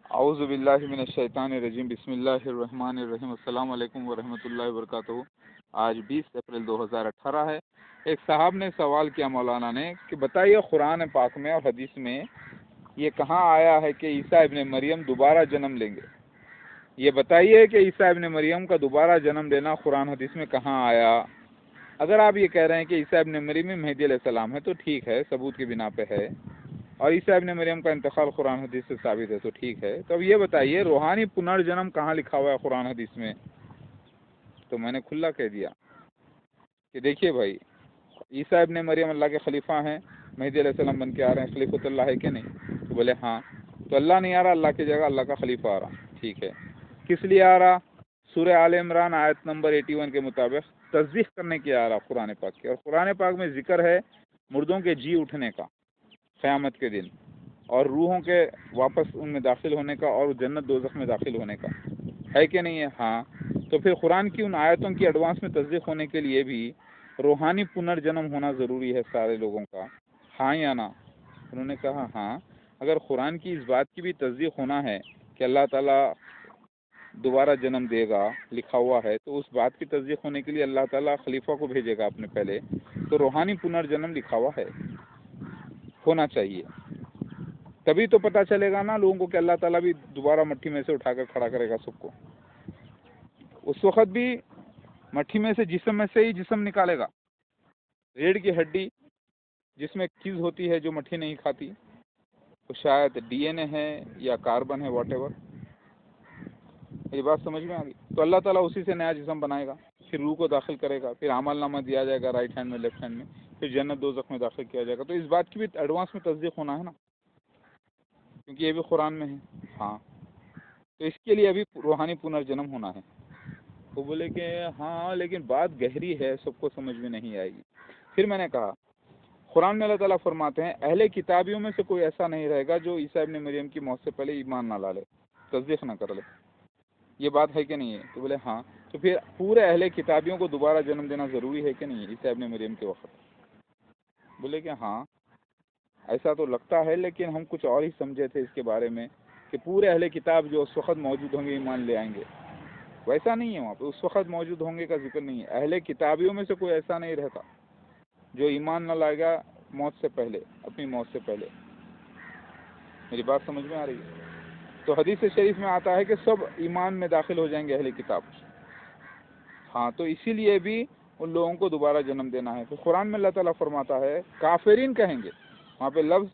اعوذ باللہ من الشیطان الرجیم، بسم اللہ الرحمن الرحیم۔ السلام علیکم ورحمۃ اللہ وبرکاتہ۔ آج 20 اپریل 2018 ہے۔ ایک صاحب نے سوال کیا مولانا نے کہ بتائیے قرآن پاک میں اور حدیث میں یہ کہاں آیا ہے کہ عیسیٰ ابن مریم دوبارہ جنم لیں گے؟ یہ بتائیے کہ عیسیٰ ابن مریم کا دوبارہ جنم لینا قرآن حدیث میں کہاں آیا؟ اگر آپ یہ کہہ رہے ہیں کہ عیسیٰ ابن مریم مہدی علیہ السلام ہے تو ٹھیک ہے، ثبوت کی بنا پہ ہے، اور عیسیٰ ابن مریم کا انتقال قرآن حدیث سے ثابت ہے تو ٹھیک ہے۔ تو اب یہ بتائیے روحانی پنرجنم کہاں لکھا ہوا ہے قرآن حدیث میں؟ تو میں نے کھلا کہہ دیا کہ دیکھیے بھائی، عیسیٰ ابن مریم اللہ کے خلیفہ ہیں، مہدی علیہ السلام بن کے آ رہے ہیں، خلیفۃ اللہ ہے کہ نہیں؟ تو بولے ہاں۔ تو اللہ نہیں آ رہا، اللہ کی جگہ اللہ کا خلیفہ آ رہا، ٹھیک ہے۔ کس لیے آ رہا؟ سورہ آل عمران آیت نمبر 81 کے مطابق تصدیق کرنے کے آ رہا قرآن پاک کے، اور قرآن پاک میں ذکر ہے مردوں کے جی اٹھنے کا قیامت کے دن، اور روحوں کے واپس ان میں داخل ہونے کا، اور جنت دوزخ میں داخل ہونے کا، ہے کہ نہیں ہے؟ ہاں۔ تو پھر قرآن کی ان آیتوں کی ایڈوانس میں تصدیق ہونے کے لیے بھی روحانی پنرجنم ہونا ضروری ہے سارے لوگوں کا، ہاں یا نہ؟ انہوں نے کہا ہاں۔ اگر قرآن کی اس بات کی بھی تصدیق ہونا ہے کہ اللہ تعالیٰ دوبارہ جنم دے گا لکھا ہوا ہے، تو اس بات کی تصدیق ہونے کے لیے اللہ تعالیٰ خلیفہ کو بھیجے گا اپنے پہلے، تو روحانی پنرجنم لکھا ہوا ہے، ہونا چاہیے۔ تبھی تو پتہ چلے گا نا لوگوں کو کہ اللہ تعالیٰ بھی دوبارہ مٹی میں سے اٹھا کر کھڑا کرے گا سب کو۔ اس وقت بھی مٹی میں سے جسم میں سے ہی جسم نکالے گا۔ ریڑھ کی ہڈی جس میں ایک چیز ہوتی ہے جو مٹی نہیں کھاتی، وہ شاید ڈی این اے ہے یا کاربن ہے، واٹ ایور۔ یہ بات سمجھ میں آ گئی؟ تو اللہ تعالیٰ اسی سے نیا جسم بنائے گا، پھر روح کو داخل کرے گا، پھر عمل نامہ دیا جائے گا رائٹ ہینڈ میں لیفٹ ہینڈ میں، پھر جنت دوزخ میں داخل کیا جائے گا۔ تو اس بات کی بھی ایڈوانس میں تصدیق ہونا ہے نا، کیونکہ یہ بھی قرآن میں ہے۔ ہاں، تو اس کے لیے ابھی روحانی پنرجنم ہونا ہے۔ وہ بولے کہ ہاں لیکن بات گہری ہے، سب کو سمجھ میں نہیں آئے گی۔ پھر میں نے کہا قرآن میں اللہ تعالیٰ فرماتے ہیں اہل کتابیوں میں سے کوئی ایسا نہیں رہے گا جو عیسیٰ ابن مریم کی موت سے پہلے ایمان نہ لا لے، تصدیق نہ کر لے۔ یہ بات ہے کہ نہیں ہے؟ تو بولے ہاں۔ تو پھر پورے اہل کتابیوں کو دوبارہ جنم دینا ضروری ہے کہ نہیں ہے عیسیٰ ابن مریم کے وقت؟ بولے کہ ہاں ایسا تو لگتا ہے، لیکن ہم کچھ اور ہی سمجھے تھے اس کے بارے میں کہ پورے اہل کتاب جو اس وقت موجود ہوں گے ایمان لے آئیں گے۔ ویسا نہیں ہے، وہاں پہ اس وقت موجود ہوں گے کا ذکر نہیں ہے۔ اہل کتابیوں میں سے کوئی ایسا نہیں رہتا جو ایمان نہ لائے گا موت سے پہلے، اپنی موت سے پہلے۔ میری بات سمجھ میں آ رہی ہے؟ تو حدیث شریف میں آتا ہے کہ سب ایمان میں داخل ہو جائیں گے اہل کتاب۔ ہاں، تو اسی لیے بھی ان لوگوں کو دوبارہ جنم دینا ہے۔ تو قرآن میں اللہ تعالیٰ فرماتا ہے کافرین کہیں گے، وہاں پہ لفظ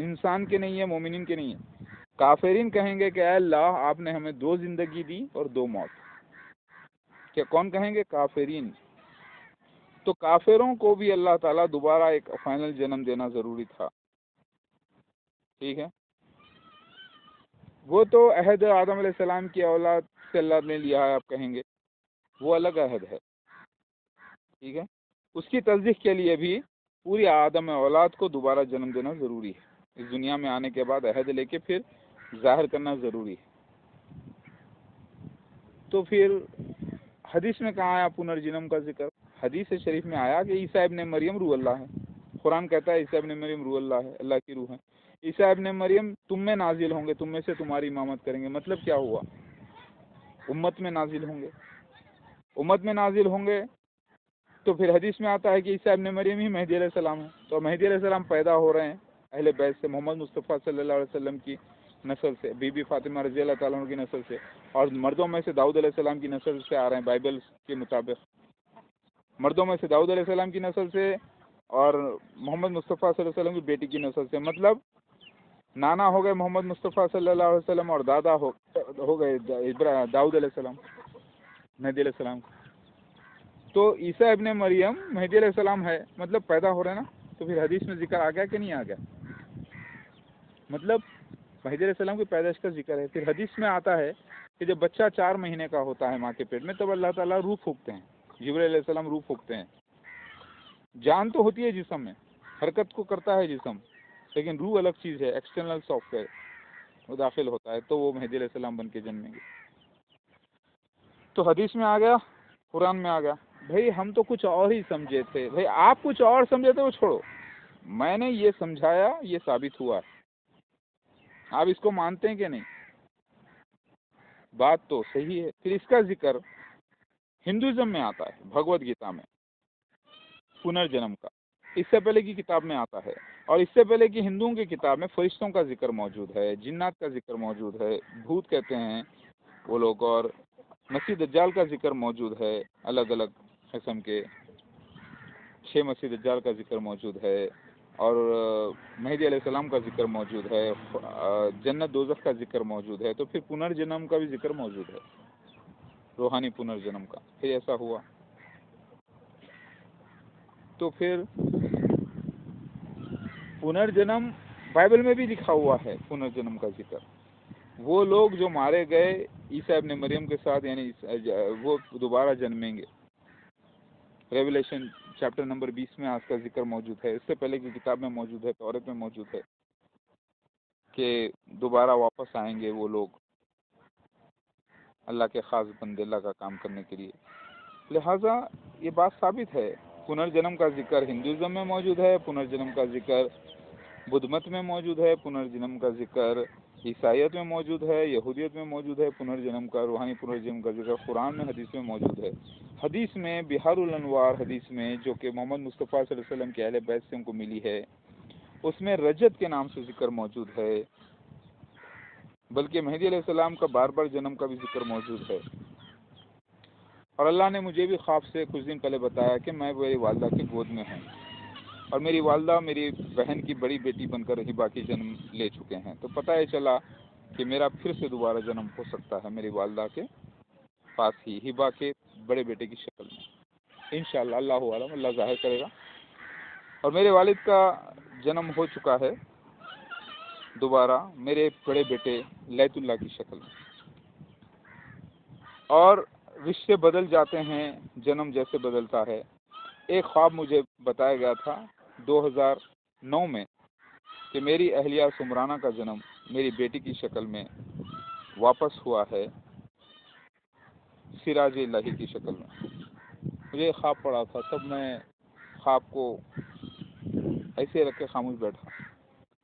انسان کے نہیں ہے، مومنین کے نہیں ہے، کافرین کہیں گے کہ اے اللہ آپ نے ہمیں 2 زندگی دی اور 2 موت۔ کیا کون کہیں گے؟ کافرین۔ تو کافروں کو بھی اللہ تعالیٰ دوبارہ ایک فائنل جنم دینا ضروری تھا، ٹھیک ہے؟ وہ تو عہد آدم علیہ السلام کی اولاد سے اللہ نے لیا ہے، آپ کہیں گے وہ الگ عہد ہے، ٹھیک ہے؟ اس کی تصدیق کے لیے بھی پوری آدم اولاد کو دوبارہ جنم دینا ضروری ہے۔ اس دنیا میں آنے کے بعد عہد لے کے پھر ظاہر کرنا ضروری ہے۔ تو پھر حدیث میں کہاں آیا پنرجنم کا ذکر؟ حدیث شریف میں آیا کہ عیسیٰ ابن مریم روح اللہ ہے۔ قرآن کہتا ہے عیسیٰ ابن مریم روح اللہ ہے، اللہ کی روح ہے۔ عیسیٰ ابن مریم تم میں نازل ہوں گے، تم میں سے تمہاری امامت کریں گے۔ مطلب کیا ہوا؟ امت میں نازل ہوں گے، امت میں نازل ہوں گے۔ تو پھر حدیث میں آتا ہے کہ عیسیٰ ابن مریم ہی مہدی علیہ السلام ہے۔ تو مہدی علیہ السلام پیدا ہو رہے ہیں اہل بیت سے، محمد مصطفیٰ صلی اللہ علیہ وسلم کی نسل سے، بی بی فاطمہ رضی اللہ تعالیٰ عنہ کی نسل سے، اور مردوں میں سے داؤد علیہ السلام کی نسل سے آ رہے ہیں بائبل کے مطابق۔ مردوں میں سے داؤد علیہ السلام کی نسل سے اور محمد مصطفیٰ صلی اللہ علیہ وسلم کی بیٹی کی نسل سے۔ مطلب نانا ہو گئے محمد مصطفیٰ صلی اللہ علیہ وسلم، اور دادا ہو گئے داؤد علیہ السلام، مہدی علیہ السلام۔ تو عیسیٰ ابن مریم مہدی علیہ السلام ہے، مطلب پیدا ہو رہے ہیں نا۔ تو پھر حدیث میں ذکر آ گیا کہ نہیں آ گیا؟ مطلب مہدی علیہ السلام کی پیدائش کا ذکر ہے۔ پھر حدیث میں آتا ہے کہ جب بچہ 4 مہینے کا ہوتا ہے ماں کے پیٹ میں، تب اللہ تعالیٰ روح پھونکتے ہیں، جبرائیل علیہ السلام روح پھونکتے ہیں۔ جان تو ہوتی ہے جسم میں، حرکت کو کرتا ہے جسم، لیکن روح الگ چیز ہے، ایکسٹرنل سافٹ ویئر، وہ داخل ہوتا ہے، تو وہ مہدی علیہ السلام بن کے جنمیں گے۔ تو حدیث میں آ گیا، قرآن میں آ گیا۔ بھائی ہم تو کچھ اور ہی سمجھے تھے، بھائی آپ کچھ اور سمجھے تھے وہ چھوڑو، میں نے یہ سمجھایا، یہ ثابت ہوا ہے۔ آپ اس کو مانتے ہیں کہ نہیں؟ بات تو صحیح ہے. پھر اس کا ذکر ہندوازم میں آتا ہے، بھگوت گیتا میں پنرجنم کا، اس سے پہلے کی کتاب میں آتا ہے. اور اس سے پہلے کی ہندوؤں کی کتاب میں فرشتوں کا ذکر موجود ہے، جنات کا ذکر موجود ہے، بھوت کہتے ہیں وہ لوگ، اور مسیح دجال کا ذکر موجود ہے، الگ الگ قسم کے 6 مسیح دجال کا ذکر موجود ہے، اور مہدی علیہ السلام کا ذکر موجود ہے، جنت دوزخ کا ذکر موجود ہے. تو پھر پنرجنم کا بھی ذکر موجود ہے، روحانی پنرجنم کا. پھر ایسا ہوا تو پھر پنرجنم بائبل میں بھی لکھا ہوا ہے، پنرجنم کا ذکر. وہ لوگ جو مارے گئے عیسیٰ ابن مریم کے ساتھ، یعنی وہ دوبارہ جنمیں گے. ریولیشن چیپٹر نمبر 20 میں اس کا ذکر موجود ہے، اس سے پہلے کی کتاب میں موجود ہے، تورات میں موجود ہے کہ دوبارہ واپس آئیں گے وہ لوگ اللہ کے خاص بندے، اللہ کا کام کرنے کے لیے. لہٰذا یہ بات ثابت ہے، پنرجنم کا ذکر ہندوازم میں موجود ہے، پنرجنم کا ذکر بدھ مت میں موجود ہے، پنرجنم کا ذکر عیسائیت میں موجود ہے، یہودیت میں موجود ہے. پنرجنم کا، روحانی پنرجنم کا ذکر قرآن میں، حدیث میں موجود ہے. حدیث میں بحار الانوار حدیث میں، جو کہ محمد مصطفیٰ صلی اللہ علیہ وسلم کے اہل بیت سے ہم کو ملی ہے، اس میں رجت کے نام سے ذکر موجود ہے، بلکہ مہدی علیہ السلام کا بار بار جنم کا بھی ذکر موجود ہے. اور اللہ نے مجھے بھی خواب سے کچھ دن پہلے بتایا کہ میں میری والدہ کی گود میں ہوں، اور میری والدہ میری بہن کی بڑی بیٹی بن کر ہبا کی جنم لے چکے ہیں. تو پتہ یہ چلا کہ میرا پھر سے دوبارہ جنم ہو سکتا ہے میری والدہ کے پاس ہی، ہبا کے بڑے بیٹے کی شکل میں، انشاءاللہ. اللہ عالم، اللہ ظاہر کرے گا. اور میرے والد کا جنم ہو چکا ہے دوبارہ میرے بڑے بیٹے لیت اللہ کی شکل میں. اور رشتے بدل جاتے ہیں جنم جیسے بدلتا ہے. ایک خواب مجھے بتایا گیا تھا 2009 میں کہ میری اہلیہ سمرانہ کا جنم میری بیٹی کی شکل میں واپس ہوا ہے، سراج الہی کی شکل میں. مجھے خواب پڑا تھا، تب میں خواب کو ایسے رکھ کے خاموش بیٹھا،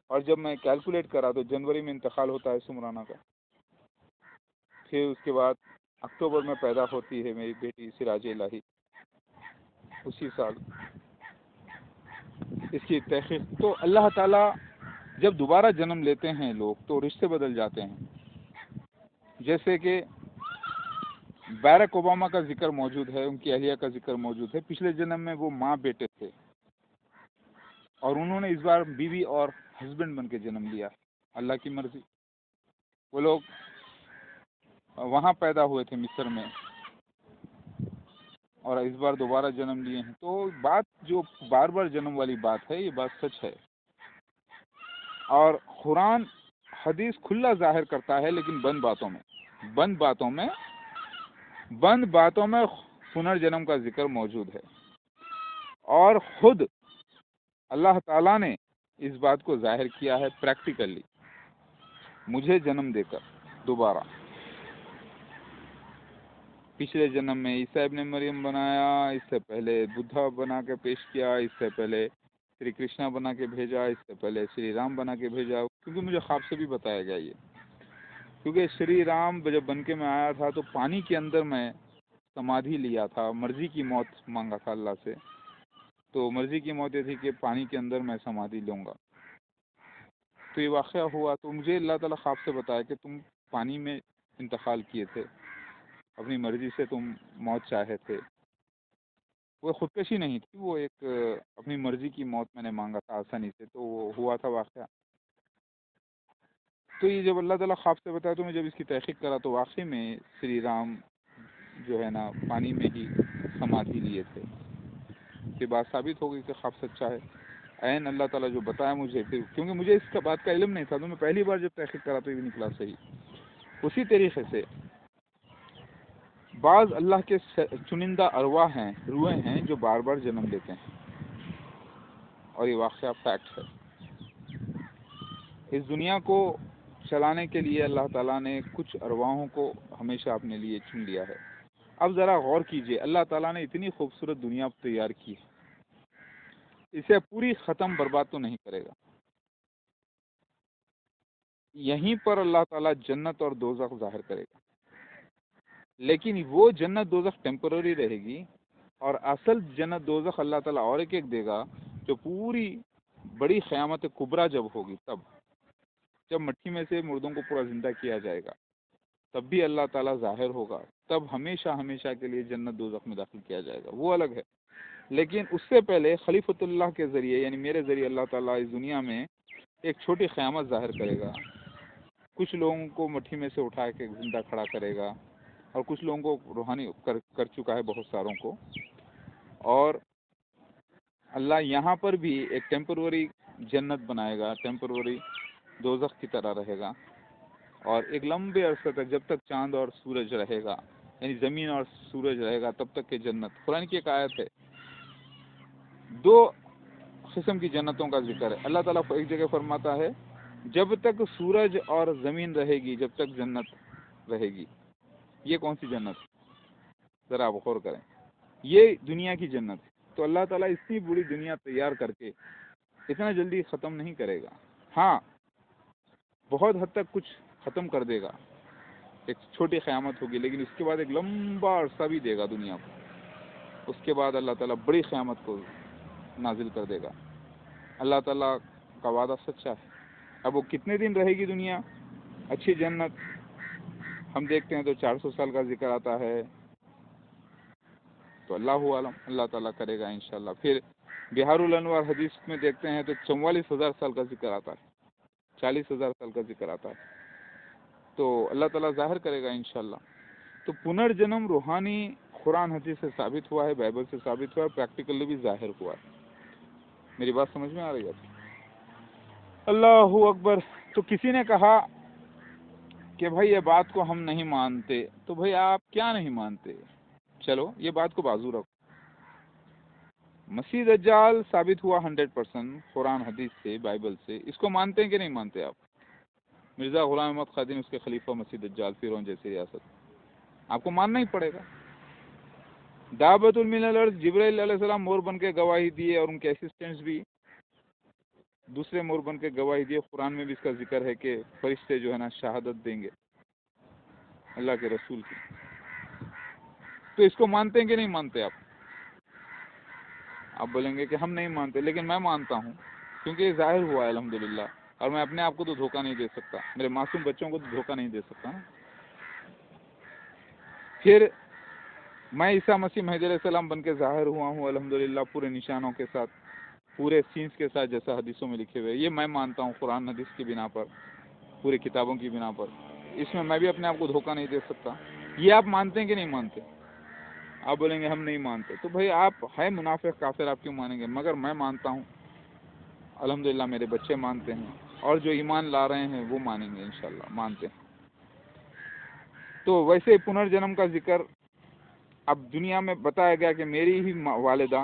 اور جب میں کیلکولیٹ کرا تو جنوری میں انتقال ہوتا ہے سمرانہ کا، پھر اس کے بعد اکتوبر میں پیدا ہوتی ہے میری بیٹی سراج الہی اسی سال. اس کی تحقیق تو اللہ تعالیٰ جب دوبارہ جنم لیتے ہیں لوگ تو رشتے بدل جاتے ہیں. جیسے کہ بیرک اوباما کا ذکر موجود ہے، ان کی اہلیہ کا ذکر موجود ہے. پچھلے جنم میں وہ ماں بیٹے تھے، اور انہوں نے اس بار بیوی اور ہسبینڈ بن کے جنم لیا. اللہ کی مرضی. وہ لوگ وہاں پیدا ہوئے تھے مصر میں، اور اس بار دوبارہ جنم لیے ہیں. تو بات جو بار بار جنم والی بات ہے، یہ بات سچ ہے. اور قرآن حدیث کھلا ظاہر کرتا ہے، لیکن بند باتوں میں پنرجنم کا ذکر موجود ہے. اور خود اللہ تعالیٰ نے اس بات کو ظاہر کیا ہے پریکٹیکلی، مجھے جنم دے کر دوبارہ. پچھلے جنم میں عیسیٰ ابن مریم بنایا، اس سے پہلے بدھا بنا کے پیش کیا، اس سے پہلے شری کرشنا بنا کے بھیجا، اس سے پہلے شری رام بنا کے بھیجا. کیونکہ مجھے خواب سے بھی بتایا گیا یہ، کیونکہ شری رام جب بن کے میں آیا تھا تو پانی کے اندر میں سمادھی لیا تھا، مرضی کی موت مانگا تھا اللہ سے. تو مرضی کی موت یہ تھی کہ پانی کے اندر میں سمادھی لوں گا. تو یہ واقعہ ہوا. تو مجھے اللہ تعالیٰ خواب سے بتایا کہ تم پانی میں انتقال کیے تھے، اپنی مرضی سے تم موت چاہے تھے. وہ خودکشی نہیں تھی، وہ ایک اپنی مرضی کی موت میں نے مانگا تھا آسانی سے. تو وہ ہوا تھا واقعہ. تو یہ جب اللہ تعالیٰ خواب سے بتایا تو میں جب اس کی تحقیق کرا تو واقعی میں شری رام جو ہے نا پانی میں ہی سمادھی لیے تھے. یہ بات ثابت ہو گئی کہ خواب سچا ہے. عین اللہ تعالیٰ جو بتایا مجھے، پھر کیونکہ مجھے اس کا بات کا علم نہیں تھا تو میں پہلی بار جب تحقیق کرا تو یہ نکلا صحیح. اسی طریقے سے بعض اللہ کے چنندہ ارواح ہیں، روحیں ہیں جو بار بار جنم لیتے ہیں، اور یہ واقعہ فیکٹ ہے. اس دنیا کو چلانے کے لیے اللہ تعالیٰ نے کچھ ارواحوں کو ہمیشہ اپنے لیے چن لیا ہے. اب ذرا غور کیجئے، اللہ تعالیٰ نے اتنی خوبصورت دنیا تیار کی ہے، اسے پوری ختم برباد تو نہیں کرے گا. یہیں پر اللہ تعالیٰ جنت اور دوزخ ظاہر کرے گا. لیکن وہ جنت دوزخ ٹیمپرری رہے گی، اور اصل جنت دوزخ اللہ تعالیٰ اور ایک دے گا، جو پوری بڑی قیامت کبریٰ جب ہوگی، تب جب مٹی میں سے مردوں کو پورا زندہ کیا جائے گا، تب بھی اللہ تعالیٰ ظاہر ہوگا، تب ہمیشہ ہمیشہ کے لیے جنت دوزخ میں داخل کیا جائے گا، وہ الگ ہے۔ لیکن اس سے پہلے خلیفۃ اللہ کے ذریعے، یعنی میرے ذریعے، اللہ تعالیٰ اس دنیا میں ایک چھوٹی قیامت ظاہر کرے گا، کچھ لوگوں کو مٹھی میں سے اٹھا کے زندہ کھڑا کرے گا، اور کچھ لوگوں کو روحانی کر چکا ہے، بہت ساروں کو، اور اللہ یہاں پر بھی ایک ٹیمپروری جنت بنائے گا، ٹیمپروری دوزخ کی طرح رہے گا، اور ایک لمبے عرصے تک، جب تک چاند اور سورج رہے گا، یعنی زمین اور سورج رہے گا، تب تک کہ جنت۔ قرآن کی ایک آیت ہے، دو قسم کی جنتوں کا ذکر ہے۔ اللہ تعالیٰ ایک جگہ فرماتا ہے جب تک سورج اور زمین رہے گی، جب تک جنت رہے گی۔ یہ کون سی جنت؟ ذرا آپ غور کریں، یہ دنیا کی جنت ہے۔ تو اللہ تعالیٰ اتنی بڑی دنیا تیار کر کے اتنا جلدی ختم نہیں کرے گا۔ ہاں، بہت حد تک کچھ ختم کر دے گا، ایک چھوٹی قیامت ہوگی، لیکن اس کے بعد ایک لمبا عرصہ بھی دے گا دنیا کو۔ اس کے بعد اللہ تعالیٰ بڑی قیامت کو نازل کر دے گا۔ اللہ تعالیٰ کا وعدہ سچا ہے۔ اب وہ کتنے دن رہے گی دنیا؟ اچھی جنت ہم دیکھتے ہیں تو 400 سال کا ذکر آتا ہے، تو اللہ عالم، اللہ تعالیٰ کرے گا انشاءاللہ۔ پھر بہار الانوار حدیث میں دیکھتے ہیں تو 44,000 سال کا ذکر آتا ہے، 40,000 سال کا ذکر آتا ہے، تو اللہ تعالیٰ ظاہر کرے گا انشاءاللہ۔ تو پنرجنم روحانی قرآن حدیث سے ثابت ہوا ہے، بائبل سے ثابت ہوا ہے، پریکٹیکلی بھی ظاہر ہوا ہے۔ میری بات سمجھ میں آ رہی ہے؟ اللہ اکبر۔ تو کسی نے کہا کہ بھائی یہ بات کو ہم نہیں مانتے، تو بھائی آپ کیا نہیں مانتے؟ چلو یہ بات کو بازو رکھو۔ مسیح دجال ثابت ہوا 100% قرآن حدیث سے، بائبل سے، اس کو مانتے ہیں کہ نہیں مانتے آپ؟ مرزا غلام احمد قادری اس کے خلیفہ مسیح دجال، فرعون جیسی ریاست، آپ کو ماننا ہی پڑے گا۔ دعوت المن الارض، جبرائیل علیہ السلام مور بن کے گواہی دیے، اور ان کے اسسٹنٹس بھی دوسرے مور بن کے گواہی دیے۔ قرآن میں بھی اس کا ذکر ہے کہ فرشتے جو ہے نا شہادت دیں گے اللہ کے رسول کی۔ تو اس کو مانتے ہیں کہ نہیں مانتے آپ؟ آپ بولیں گے کہ ہم نہیں مانتے، لیکن میں مانتا ہوں، کیونکہ یہ ظاہر ہوا ہے الحمدللہ، اور میں اپنے آپ کو تو دھوکہ نہیں دے سکتا، میرے معصوم بچوں کو تو دھوکہ نہیں دے سکتا نا۔ پھر میں عیسیٰ مسیح مہدی علیہ السلام بن کے ظاہر ہوا ہوں الحمدللہ، پورے نشانوں کے ساتھ، پورے سینس کے ساتھ، جیسا حدیثوں میں لکھے ہوئے۔ یہ میں مانتا ہوں قرآن حدیث کی بنا پر، پوری کتابوں کی بنا پر، اس میں میں بھی اپنے آپ کو دھوکہ نہیں دے سکتا۔ یہ آپ مانتے ہیں کہ نہیں مانتے؟ آپ بولیں گے ہم نہیں مانتے، تو بھائی آپ ہے منافق کافر، آپ کیوں مانیں گے؟ مگر میں مانتا ہوں الحمدللہ، میرے بچے مانتے ہیں، اور جو ایمان لا رہے ہیں وہ مانیں گے انشاءاللہ، مانتے ہیں۔ تو ویسے پنرجنم کا ذکر اب دنیا میں بتایا گیا کہ میری ہی والدہ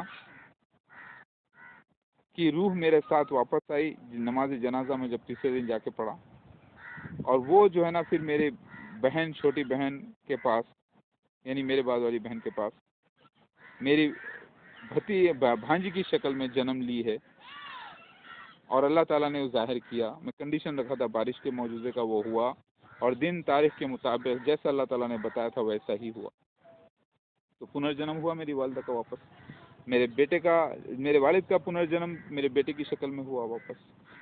کی روح میرے ساتھ واپس آئی نماز جنازہ میں، جب تیسرے دن جا کے پڑھا، اور وہ جو ہے نا پھر میری بہن، چھوٹی بہن کے پاس، یعنی میرے بعد والی بہن کے پاس، میری بھانجی کی شکل میں جنم لی ہے، اور اللہ تعالیٰ نے وہ ظاہر کیا۔ میں کنڈیشن رکھا تھا بارش کے معجزے کا، وہ ہوا، اور دن تاریخ کے مطابق جیسا اللہ تعالیٰ نے بتایا تھا ویسا ہی ہوا۔ تو پنرجنم ہوا میری والدہ کا واپس، میرے بیٹے کا، میرے والد کا پنرجنم میرے بیٹے کی شکل میں ہوا واپس۔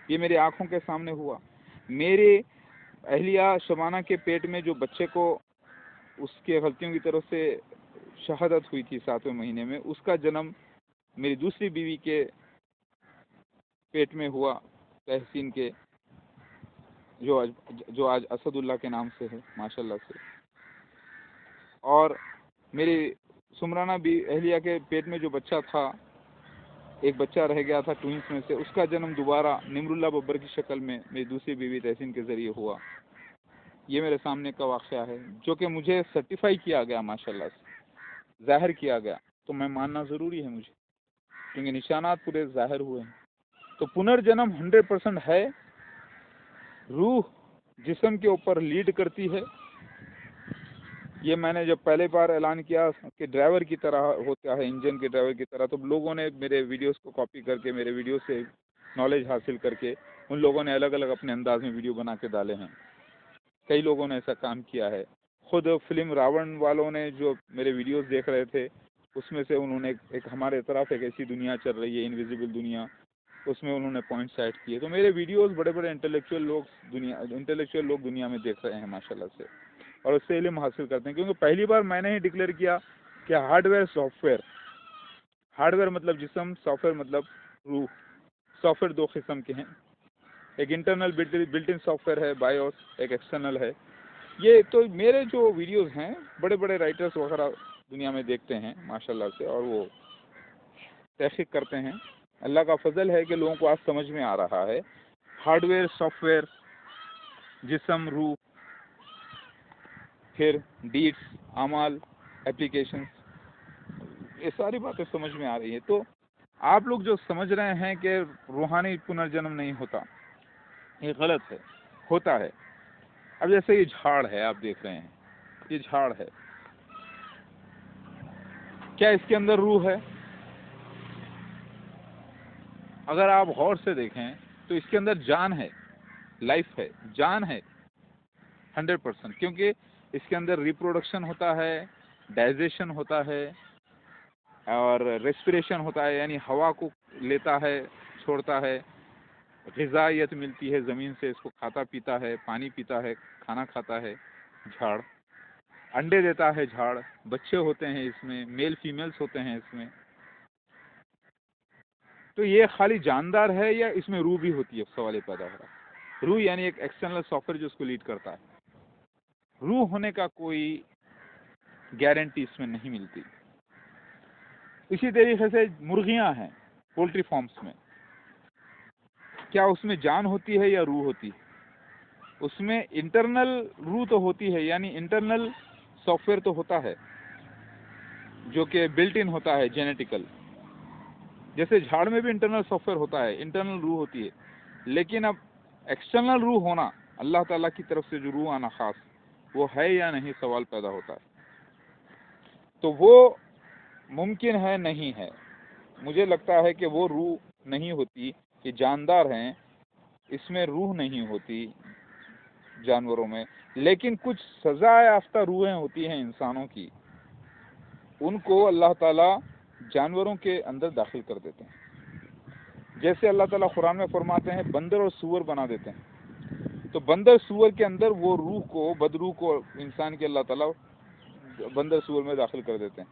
یہ میری آنکھوں کے سامنے ہوا۔ میرے اہلیہ شبانہ کے پیٹ میں جو بچے کو اس کے غلطیوں کی طرف سے شہادت ہوئی تھی 7ویں مہینے میں، اس کا جنم میری دوسری بیوی کے پیٹ میں ہوا، تحسین کے، جو آج اسد اللہ کے نام سے ہے ماشاءاللہ سے۔ اور میری سمرانہ بھی اہلیہ کے پیٹ میں جو بچہ تھا، ایک بچہ رہ گیا تھا ٹوئنس میں سے، اس کا جنم دوبارہ نمر اللہ ببر کی شکل میں میری دوسری بیوی تحسین کے ذریعے ہوا۔ یہ میرے سامنے کا واقعہ ہے، جو کہ مجھے سرٹیفائی کیا گیا، ماشاءاللہ سے ظاہر کیا گیا، تو میں ماننا ضروری ہے مجھے، کیونکہ نشانات پورے ظاہر ہوئے ہیں۔ تو پنرجنم 100% ہے۔ روح جسم کے اوپر لیڈ کرتی ہے۔ یہ میں نے جب پہلے بار اعلان کیا کہ ڈرائیور کی طرح ہوتا ہے، انجن کے ڈرائیور کی طرح، تو لوگوں نے میرے ویڈیوز کو کاپی کر کے، میرے ویڈیو سے نالج حاصل کر کے، ان لوگوں نے الگ الگ اپنے انداز میں ویڈیو بنا کے ڈالے ہیں۔ کئی لوگوں نے ایسا کام کیا ہے، خود فلم راون والوں نے جو میرے ویڈیوز دیکھ رہے تھے اس میں سے انہوں نے ایک ہمارے طرف ایک ایسی دنیا چل رہی ہے انویزیبل دنیا، اس میں انہوں نے پوائنٹ سیٹ کیے. تو میرے ویڈیوز بڑے بڑے انٹلیکچوئل لوگ دنیا میں دیکھ رہے ہیں ماشاءاللہ سے، اور اس سے علم حاصل کرتے ہیں. کیونکہ پہلی بار میں نے ہی ڈکلیئر کیا کہ hard where soft where, hard where مطلب جسم، سافٹ ویئر مطلب روح. سافٹ ویئر دو قسم کے ہیں، ایک internal built in soft where ہے بایوس، ایک ایکسٹرنل ہے. یہ تو میرے جو ویڈیوز ہیں بڑے بڑے رائٹرز وغیرہ دنیا میں دیکھتے ہیں ماشاءاللہ سے، اور وہ تحقیق کرتے ہیں. اللہ کا فضل ہے کہ لوگوں کو آج سمجھ میں آ رہا ہے ہارڈ ویئر، سافٹ ویئر، جسم، روح، پھر ڈیڈس، اعمال، اپلیکیشنز، یہ ساری باتیں سمجھ میں آ رہی ہیں. تو آپ لوگ جو سمجھ رہے ہیں کہ روحانی پنرجنم نہیں ہوتا، یہ غلط ہے، ہوتا ہے. اب جیسے یہ جھاڑ ہے، آپ دیکھ رہے ہیں یہ جھاڑ ہے، کیا اس کے اندر روح ہے؟ اگر آپ غور سے دیکھیں تو اس کے اندر جان ہے، لائف ہے، جان ہے 100%، کیونکہ اس کے اندر ریپروڈکشن ہوتا ہے، ڈائجیشن ہوتا ہے، اور ریسپریشن ہوتا ہے، یعنی ہوا کو لیتا ہے، چھوڑتا ہے، غذائیت ملتی ہے زمین سے، اس کو کھاتا پیتا ہے، پانی پیتا ہے، کھانا کھاتا ہے. جھاڑ انڈے دیتا ہے، جھاڑ بچے ہوتے ہیں اس میں، میل فیمیلز ہوتے ہیں اس میں. تو یہ خالی جاندار ہے یا اس میں روح بھی ہوتی ہے؟ سوال یہ پیدا ہو رہا ہے. روح یعنی ایک ایکسٹرنل سافٹ ویئر جو اس کو لیڈ کرتا ہے. روح ہونے کا کوئی گارنٹی اس میں نہیں ملتی. اسی طریقے سے مرغیاں ہیں پولٹری فارمز میں، کیا اس میں جان ہوتی ہے یا روح ہوتی ہے؟ اس میں انٹرنل روح تو ہوتی ہے، یعنی انٹرنل سافٹ ویئر تو ہوتا ہے جو کہ بلٹ ان ہوتا ہے جینیٹیکل. جیسے جھاڑ میں بھی انٹرنل سافٹ ویئر ہوتا ہے، انٹرنل روح ہوتی ہے. لیکن اب ایکسٹرنل روح ہونا، اللہ تعالیٰ کی طرف سے جو روح آنا خاص، وہ ہے یا نہیں، سوال پیدا ہوتا ہے. تو وہ ممکن ہے نہیں ہے. مجھے لگتا ہے کہ وہ روح نہیں ہوتی، کہ جاندار ہیں اس میں روح نہیں ہوتی جانوروں میں. لیکن کچھ سزا یافتہ روحیں ہوتی ہیں انسانوں کی، ان کو اللہ تعالیٰ جانوروں کے اندر داخل کر دیتے ہیں. جیسے اللہ تعالیٰ قرآن میں فرماتے ہیں بندر اور سور بنا دیتے ہیں. تو بندر سور کے اندر وہ روح کو، بدروح کو انسان کے اللہ تعالیٰ بندر سور میں داخل کر دیتے ہیں.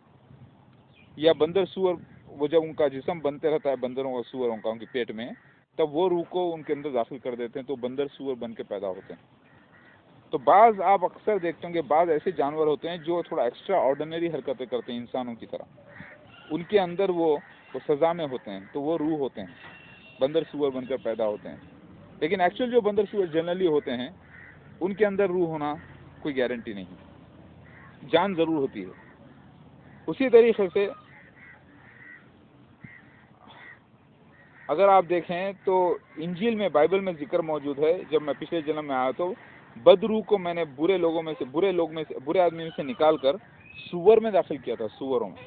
یا بندر سور، وہ جب ان کا جسم بنتے رہتا ہے بندروں اور سوروں کا ان کے پیٹ میں، تب وہ روح کو ان کے اندر داخل کر دیتے ہیں، تو بندر سور بن کے پیدا ہوتے ہیں. تو بعض آپ اکثر دیکھتے ہوں کہ بعض ایسے جانور ہوتے ہیں جو تھوڑا ایکسٹرا آرڈینری حرکتیں کرتے ہیں انسانوں کی طرح، ان کے اندر وہ سزا میں ہوتے ہیں، تو وہ روح ہوتے ہیں، بندر سور بن کر پیدا ہوتے ہیں. لیکن ایکچوئل جو بندر سور جنرلی ہوتے ہیں ان کے اندر روح ہونا کوئی گارنٹی نہیں، جان ضرور ہوتی ہے. اسی طریقے سے اگر آپ دیکھیں تو انجیل میں، بائبل میں ذکر موجود ہے، جب میں پچھلے جنم میں آیا تو بد روح کو میں نے برے آدمی میں سے نکال کر سور میں داخل کیا تھا، سوروں میں.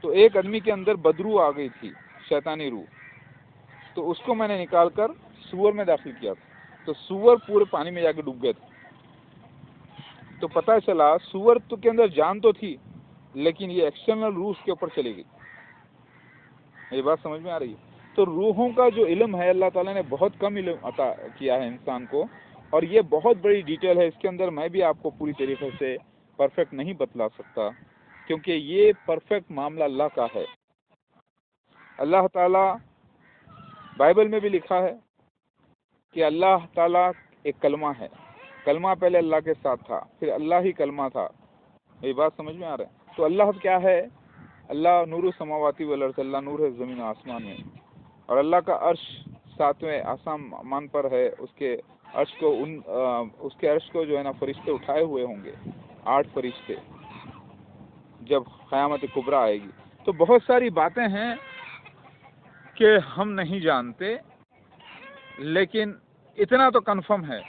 تو ایک آدمی کے اندر بدروح آ گئی تھی، شیطانی روح، تو اس کو میں نے نکال کر سور میں داخل کیا تھا. تو سور پورے پانی میں جا کے ڈوب گئے تھے. تو پتہ چلا سور تو کے اندر جان تو تھی، لیکن یہ ایکسٹرنل روح اس کے اوپر چلی گئی. یہ بات سمجھ میں آ رہی ہے؟ تو روحوں کا جو علم ہے اللہ تعالیٰ نے بہت کم علم عطا کیا ہے انسان کو، اور یہ بہت بڑی ڈیٹیل ہے. اس کے اندر میں بھی آپ کو پوری طریقے سے پرفیکٹ نہیں بتلا سکتا، کیونکہ یہ پرفیکٹ معاملہ اللہ کا ہے. اللہ تعالیٰ بائبل میں بھی لکھا ہے کہ اللہ تعالیٰ ایک کلمہ ہے، کلمہ پہلے اللہ کے ساتھ تھا، پھر اللہ ہی کلمہ تھا. یہ بات سمجھ میں آ رہا ہے؟ تو اللہ کیا ہے؟ اللہ نور السماواتی والارض، اللہ نور ہے زمین و آسمان میں، اور اللہ کا عرش 7ویں آسمان پر ہے. اس کے عرش کو جو ہے نا فرشتے اٹھائے ہوئے ہوں گے، 8 فرشتے، جب قیامت کبریٰ آئے گی. تو بہت ساری باتیں ہیں کہ ہم نہیں جانتے، لیکن اتنا تو کنفرم ہے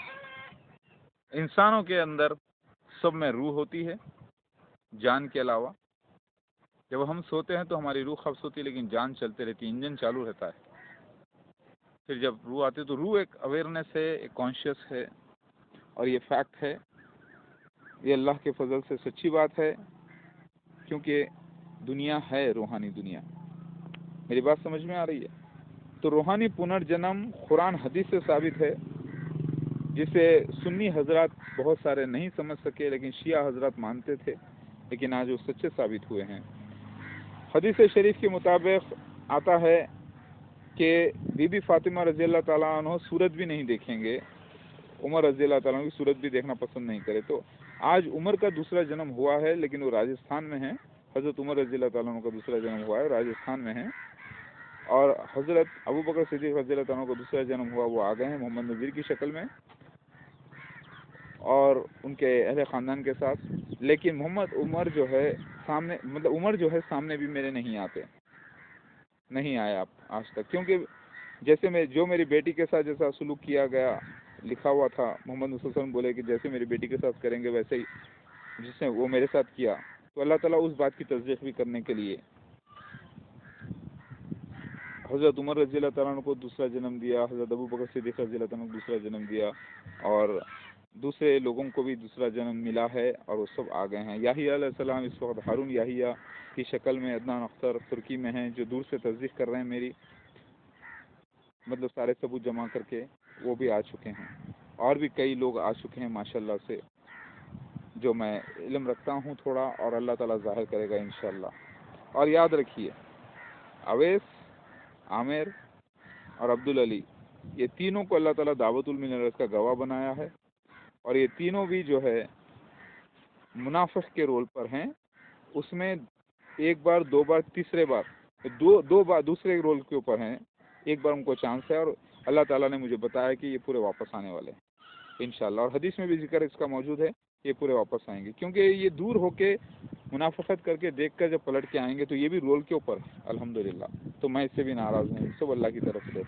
انسانوں کے اندر سب میں روح ہوتی ہے جان کے علاوہ. جب ہم سوتے ہیں تو ہماری روح قبض ہوتی ہے، لیکن جان چلتے رہتی ہے، انجن چالو رہتا ہے. پھر جب روح آتی ہے تو روح ایک اویئرنیس ہے، ایک کانشیس ہے، اور یہ فیکٹ ہے. یہ اللہ کے فضل سے سچی بات ہے، کیونکہ دنیا ہے روحانی دنیا. میری بات سمجھ میں آ رہی ہے؟ تو روحانی پنرجنم قرآن حدیث سے ثابت ہے، جسے سنی حضرات بہت سارے نہیں سمجھ سکے، لیکن شیعہ حضرات مانتے تھے، لیکن آج وہ سچے ثابت ہوئے ہیں. حدیث شریف کے مطابق آتا ہے کہ بی بی فاطمہ رضی اللہ تعالیٰ عنہ سورج بھی نہیں دیکھیں گے، عمر رضی اللہ تعالیٰ عنہ کی سورج بھی دیکھنا پسند نہیں کرے. تو آج عمر کا دوسرا جنم ہوا ہے، لیکن وہ راجستھان میں ہے. حضرت عمر رضی اللہ تعالیٰ عنہ کا دوسرا جنم ہوا ہے، راجستھان میں ہے. اور حضرت ابو بکر صدیق رضی اللہ تعالیٰ عنہ کا دوسرا جنم ہوا، وہ آ گئے ہیں محمد نذیر کی شکل میں اور ان کے اہل خاندان کے ساتھ. لیکن محمد عمر جو ہے سامنے، مطلب عمر جو ہے سامنے بھی میرے نہیں آتے، نہیں آئے آپ آج تک. کیونکہ جیسے جو میری بیٹی کے ساتھ جیسا سلوک کیا گیا، لکھا ہوا تھا، محمد صلی اللہ علیہ وسلم بولے کہ جیسے میری بیٹی کے ساتھ کریں گے ویسے ہی جس نے وہ میرے ساتھ کیا. تو اللہ تعالیٰ اس بات کی تصدیق بھی کرنے کے لیے حضرت عمر رضی اللہ تعالیٰ عنہ کو دوسرا جنم دیا، حضرت ابو بکر صدیق رضی اللہ تعالیٰ عنہ کو دوسرا جنم دیا، اور دوسرے لوگوں کو بھی دوسرا جنم ملا ہے، اور وہ سب آ گئے ہیں. یحییٰ علیہ السلام اس وقت ہارون یحییٰ کی شکل میں عدنان اختر ترکی میں ہیں، جو دور سے تصدیق کر رہے ہیں میری، مطلب سارے ثبوت جمع کر کے وہ بھی آ چکے ہیں. اور بھی کئی لوگ آ چکے ہیں ماشاءاللہ سے، جو میں علم رکھتا ہوں تھوڑا، اور اللہ تعالیٰ ظاہر کرے گا انشاءاللہ. اور یاد رکھیے، اویس، عامر اور عبدالعلی، یہ تینوں کو اللہ تعالیٰ دعوت المنرس کا گواہ بنایا ہے، اور یہ تینوں بھی جو ہے منافق کے رول پر ہیں. اس میں ایک بار، دو بار، تیسرے بار، دو بار دوسرے رول کے اوپر ہیں، ایک بار ان کو چانس ہے، اور اللہ تعالیٰ نے مجھے بتایا کہ یہ پورے واپس آنے والے ہیں انشاءاللہ. اور حدیث میں بھی ذکر اس کا موجود ہے، یہ پورے واپس آئیں گے، کیونکہ یہ دور ہو کے منافقت کر کے دیکھ کر جب پلٹ کے آئیں گے تو یہ بھی رول کے اوپر الحمدللہ. تو میں اس سے بھی ناراض ہوں، سب اللہ کی طرف سے.